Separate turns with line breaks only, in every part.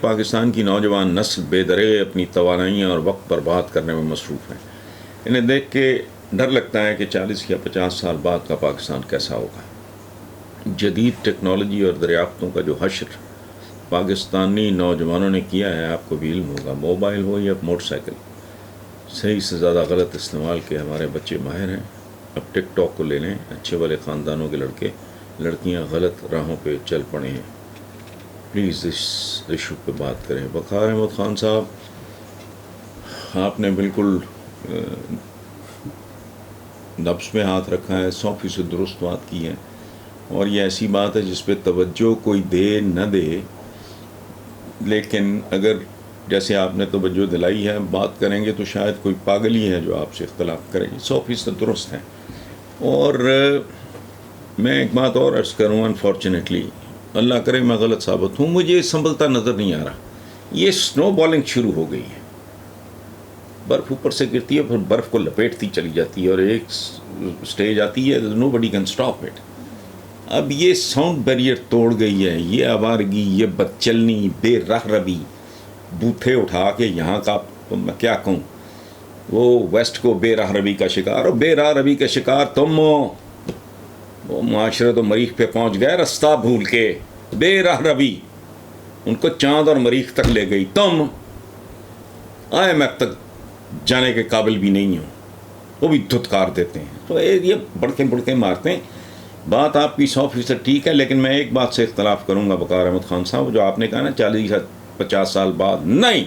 پاکستان کی نوجوان نسل بے درے اپنی توانائیاں اور وقت برباد کرنے میں مصروف ہیں. انہیں دیکھ کے ڈر لگتا ہے کہ 40 یا 50 سال بعد کا پاکستان کیسا ہوگا. جدید ٹیکنالوجی اور دریافتوں کا جو حشر پاکستانی نوجوانوں نے کیا ہے، آپ کو بھی علم ہوگا، موبائل ہو یا موٹر سائیکل، صحیح سے زیادہ غلط استعمال کے ہمارے بچے ماہر ہیں. اب ٹک ٹاک کو لے لیں، اچھے والے خاندانوں کے لڑکے لڑکیاں غلط راہوں پہ چل پڑے ہیں. پلیز اس ایشو پہ بات کریں. وقار احمد خان صاحب، آپ نے بالکل نبض میں ہاتھ رکھا ہے، 100% درست بات کی ہے. اور یہ ایسی بات ہے جس پہ توجہ کوئی دے نہ دے، لیکن اگر جیسے آپ نے توجہ دلائی ہے بات کریں گے تو شاید کوئی پاگل ہی ہے جو آپ سے اختلاف کرے. 100% درست ہے. اور میں ایک بات اور عرض کروں، انفارچونیٹلی اللہ کرے میں غلط ثابت ہوں، مجھے سنبھلتا نظر نہیں آ رہا. یہ سنو بالنگ شروع ہو گئی ہے، برف اوپر سے گرتی ہے، پھر برف کو لپیٹتی چلی جاتی ہے، اور ایک سٹیج آتی ہے نو بڈی کین اسٹاپ اٹ. اب یہ ساؤنڈ بیریئر توڑ گئی ہے، یہ آوارگی، یہ بدچلنی، بے راہ روی، بوتھے اٹھا کے یہاں کا میں کیا کہوں، وہ ویسٹ کو بے راہ روی کا شکار، اور بے راہ روی کا شکار تم ہو. وہ معاشرت و مریخ پہ پہنچ گئے رستہ بھول کے. بے راہ روی ان کو چاند اور مریخ تک لے گئی، تم آئے میں تک جانے کے قابل بھی نہیں ہوں، وہ بھی دھتکار دیتے ہیں. تو یہ بڑکے مارتے ہیں. بات آپ کی 100% ٹھیک ہے، لیکن میں ایک بات سے اختلاف کروں گا وقار احمد خان صاحب، جو آپ نے کہا نا 40 یا 50 سال بعد، نہیں،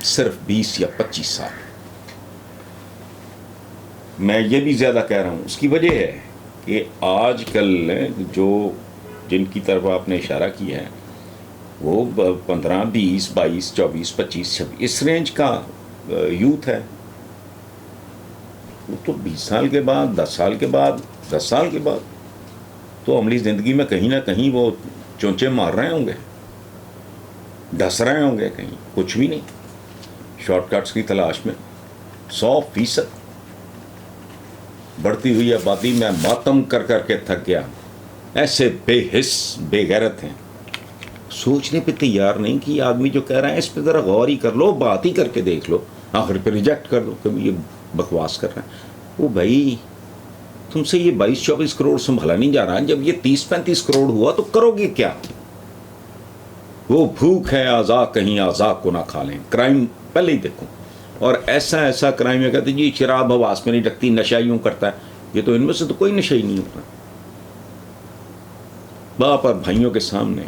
صرف 20 یا 25 سال. میں یہ بھی زیادہ کہہ رہا ہوں. اس کی وجہ ہے کہ آج کل جو جن کی طرف آپ نے اشارہ کیا ہے وہ 15 20 22 24 25 26 اس رینج کا یوتھ ہے. وہ تو 20 سال کے بعد، 10 سال کے بعد، 10 سال کے بعد تو عملی زندگی میں کہیں نہ کہیں وہ چونچے مار رہے ہوں گے، ڈس رہے ہوں گے، کہیں کچھ بھی نہیں، شارٹ کٹس کی تلاش میں. 100% بڑھتی ہوئی آبادی میں ماتم کر کر کے تھک گیا. ایسے بے حس بے غیرت ہیں، سوچنے پہ تیار نہیں کہ یہ آدمی جو کہہ رہا ہے اس پہ ذرا غور ہی کر لو، بات ہی کر کے دیکھ لو، آخر پہ ریجیکٹ کر دو کہ یہ بکواس کر رہا ہے. وہ بھائی تم سے یہ 22-24 کروڑ سنبھالا نہیں جا رہا، جب یہ 30-35 کروڑ ہوا تو کرو گے کیا؟ وہ بھوک ہے آزا کہیں آزا کو نہ کھا لیں. کرائم پہلے ہی دیکھو، اور ایسا کرائم ہے، کہتے جی شراب حواس میں نہیں رکھتی، نشہ یوں کرتا ہے. یہ تو ان میں سے تو کوئی نشہ ہی نہیں ہوتا. باپ اور بھائیوں کے سامنے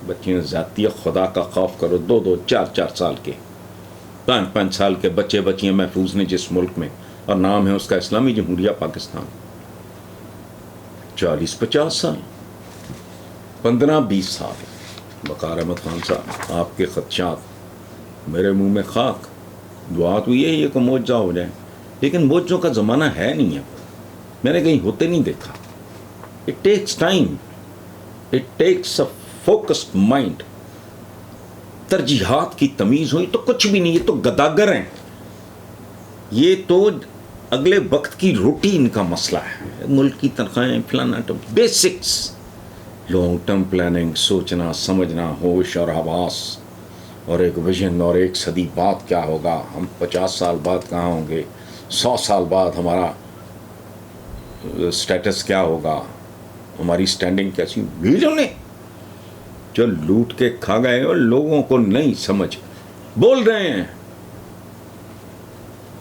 بچیاں زیادتی، خدا کا خوف کرو. 2-2 4-4 سال کے، 5-5 سال کے بچے بچیاں محفوظ نہیں جس ملک میں، اور نام ہے اس کا اسلامی جمہوریہ پاکستان. 40-50 سال، 15-20 سال. وقار احمد خان صاحب، آپ کے خدشات میرے منہ میں خاک. دعا تو یہ کہ معجزہ ہو جائے، لیکن معجزوں کا زمانہ ہے نہیں ہے، میں نے کہیں ہوتے نہیں دیکھا. It takes time, it takes a focused mind. ترجیحات کی تمیز ہوئی تو کچھ بھی نہیں. یہ تو گداگر ہیں، یہ تو اگلے وقت کی روٹی ان کا مسئلہ ہے. ملک کی تنخواہیں فلانا، بیسکس، لانگ ٹرم پلاننگ، سوچنا سمجھنا، ہوش اور حواس، اور ایک ویژن، اور ایک صدی بعد کیا ہوگا، ہم 50 سال بعد کہاں ہوں گے، 100 سال بعد ہمارا سٹیٹس کیا ہوگا، ہماری سٹینڈنگ کیسی. ویژن نے جو لوٹ کے کھا گئے اور لوگوں کو نہیں سمجھ، بول رہے ہیں.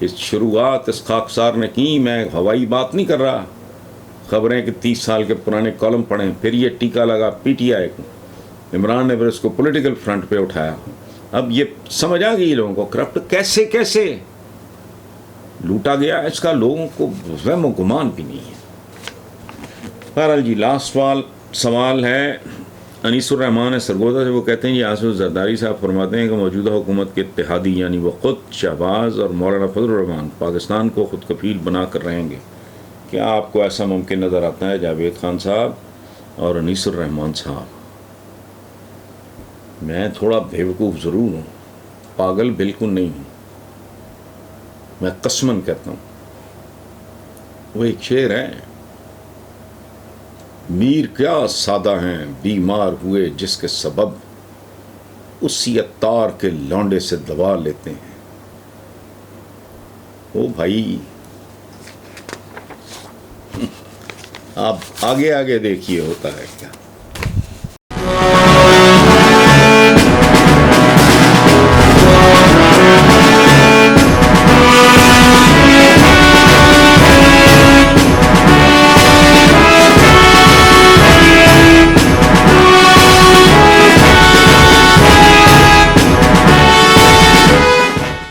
اس شروعات اس خاکسار نے کی. میں ہوائی بات نہیں کر رہا، خبریں کہ 30 سال کے پرانے کالم پڑھیں. پھر یہ ٹیکہ لگا پی ٹی آئی کو، عمران نے پھر اس کو پولیٹیکل فرنٹ پہ اٹھایا. اب یہ سمجھ آ گئی لوگوں کو کرپٹ کیسے لوٹا گیا، اس کا لوگوں کو وہم و گمان بھی نہیں ہے. بہرحال جی، لاسٹ سوال ہے انیس الرحمان سرگودا سے. وہ کہتے ہیں جی آصف زرداری صاحب فرماتے ہیں کہ موجودہ حکومت کے اتحادی یعنی وہ خود، شہباز اور مولانا فضل الرحمان پاکستان کو خود کفیل بنا کر رہیں گے. کیا آپ کو ایسا ممکن نظر آتا ہے جاوید خان صاحب اور انیس الرحمان صاحب؟ میں تھوڑا بیوقوف ضرور ہوں، پاگل بالکل نہیں ہوں، میں قسماً کہتا ہوں. وہ ایک شعر ہے، میر کیا سادہ ہیں بیمار ہوئے جس کے سبب، اسی عطار کے لونڈے سے دبا لیتے ہیں. او بھائی آپ آگے آگے دیکھیے ہوتا ہے کیا.